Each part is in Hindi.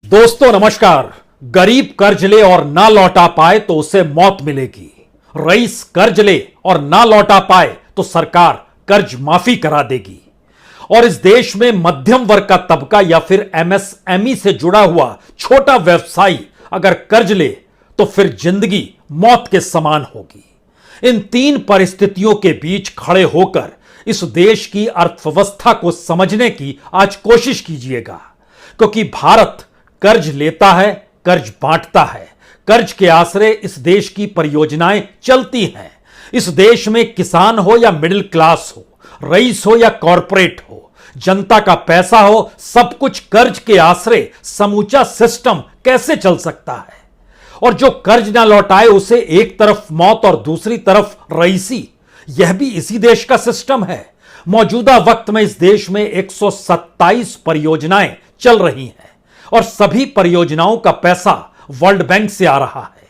दोस्तों नमस्कार। गरीब कर्ज ले और ना लौटा पाए तो उसे मौत मिलेगी। रईस कर्ज ले और ना लौटा पाए तो सरकार कर्ज माफी करा देगी। और इस देश में मध्यम वर्ग का तबका या फिर एमएसएमई से जुड़ा हुआ छोटा व्यवसायी अगर कर्ज ले तो फिर जिंदगी मौत के समान होगी। इन तीन परिस्थितियों के बीच खड़े होकर इस देश की अर्थव्यवस्था को समझने की आज कोशिश कीजिएगा, क्योंकि भारत कर्ज लेता है, कर्ज बांटता है। कर्ज के आसरे इस देश की परियोजनाएं चलती हैं। इस देश में किसान हो या मिडिल क्लास हो, रईस हो या कॉरपोरेट हो, जनता का पैसा हो, सब कुछ कर्ज के आसरे समूचा सिस्टम कैसे चल सकता है। और जो कर्ज ना लौटाए उसे एक तरफ मौत और दूसरी तरफ रईसी, यह भी इसी देश का सिस्टम है। मौजूदा वक्त में इस देश में 127 परियोजनाएं चल रही हैं और सभी परियोजनाओं का पैसा वर्ल्ड बैंक से आ रहा है।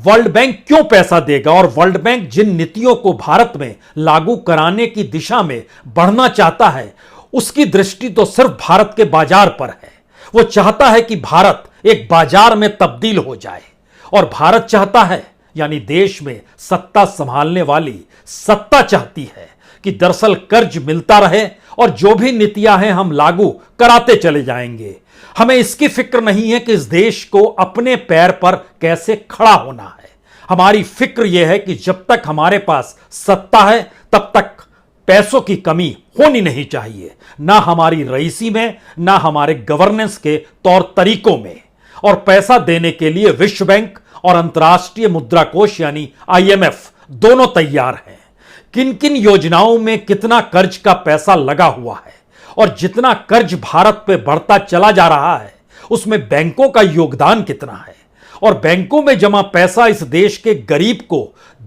वर्ल्ड बैंक क्यों पैसा देगा और वर्ल्ड बैंक जिन नीतियों को भारत में लागू कराने की दिशा में बढ़ना चाहता है उसकी दृष्टि तो सिर्फ भारत के बाजार पर है। वो चाहता है कि भारत एक बाजार में तब्दील हो जाए और भारत चाहता है, यानी देश में सत्ता संभालने वाली सत्ता चाहती है कि दरअसल कर्ज मिलता रहे और जो भी नीतियां हैं हम लागू कराते चले जाएंगे। हमें इसकी फिक्र नहीं है कि इस देश को अपने पैर पर कैसे खड़ा होना है। हमारी फिक्र यह है कि जब तक हमारे पास सत्ता है तब तक पैसों की कमी होनी नहीं चाहिए, ना हमारी रईसी में, ना हमारे गवर्नेंस के तौर तरीकों में। और पैसा देने के लिए विश्व बैंक और अंतर्राष्ट्रीय मुद्रा कोष यानी IMF दोनों तैयार हैं। किन किन योजनाओं में कितना कर्ज का पैसा लगा हुआ है और जितना कर्ज भारत पे बढ़ता चला जा रहा है उसमें बैंकों का योगदान कितना है। और बैंकों में जमा पैसा इस देश के गरीब को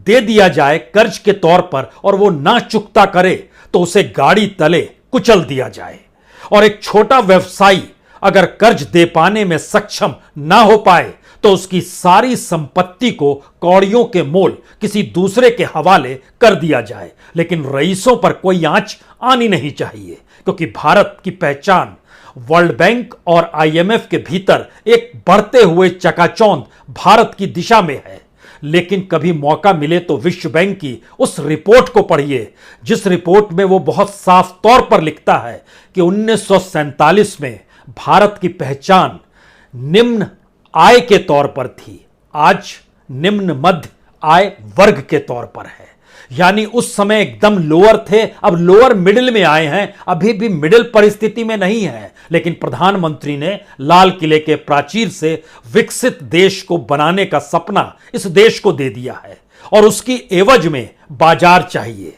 दे दिया जाए कर्ज के तौर पर और वो ना चुकता करे तो उसे गाड़ी तले कुचल दिया जाए। और एक छोटा व्यवसायी अगर कर्ज दे पाने में सक्षम ना हो पाए तो उसकी सारी संपत्ति को कौड़ियों के मोल किसी दूसरे के हवाले कर दिया जाए। लेकिन रईसों पर कोई आंच आनी नहीं चाहिए, क्योंकि भारत की पहचान वर्ल्ड बैंक और IMF के भीतर एक बढ़ते हुए चकाचौंध भारत की दिशा में है। लेकिन कभी मौका मिले तो विश्व बैंक की उस रिपोर्ट को पढ़िए, जिस रिपोर्ट में वो बहुत साफ तौर पर लिखता है कि 1947 में भारत की पहचान निम्न आय के तौर पर थी, आज निम्न मध्य आय वर्ग के तौर पर है। यानी उस समय एकदम लोअर थे, अब लोअर मिडिल में आए हैं। अभी भी मिडिल परिस्थिति में नहीं है, लेकिन प्रधानमंत्री ने लाल किले के प्राचीर से विकसित देश को बनाने का सपना इस देश को दे दिया है और उसकी एवज में बाजार चाहिए।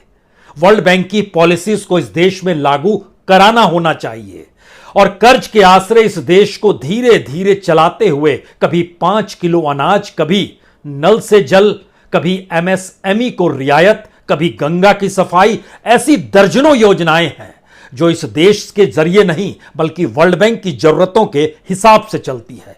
वर्ल्ड बैंक की पॉलिसीज को इस देश में लागू कराना होना चाहिए और कर्ज के आसरे इस देश को धीरे धीरे चलाते हुए कभी 5 किलो अनाज, कभी नल से जल, कभी MSME को रियायत, कभी गंगा की सफाई, ऐसी दर्जनों योजनाएं हैं जो इस देश के जरिए नहीं बल्कि वर्ल्ड बैंक की जरूरतों के हिसाब से चलती है।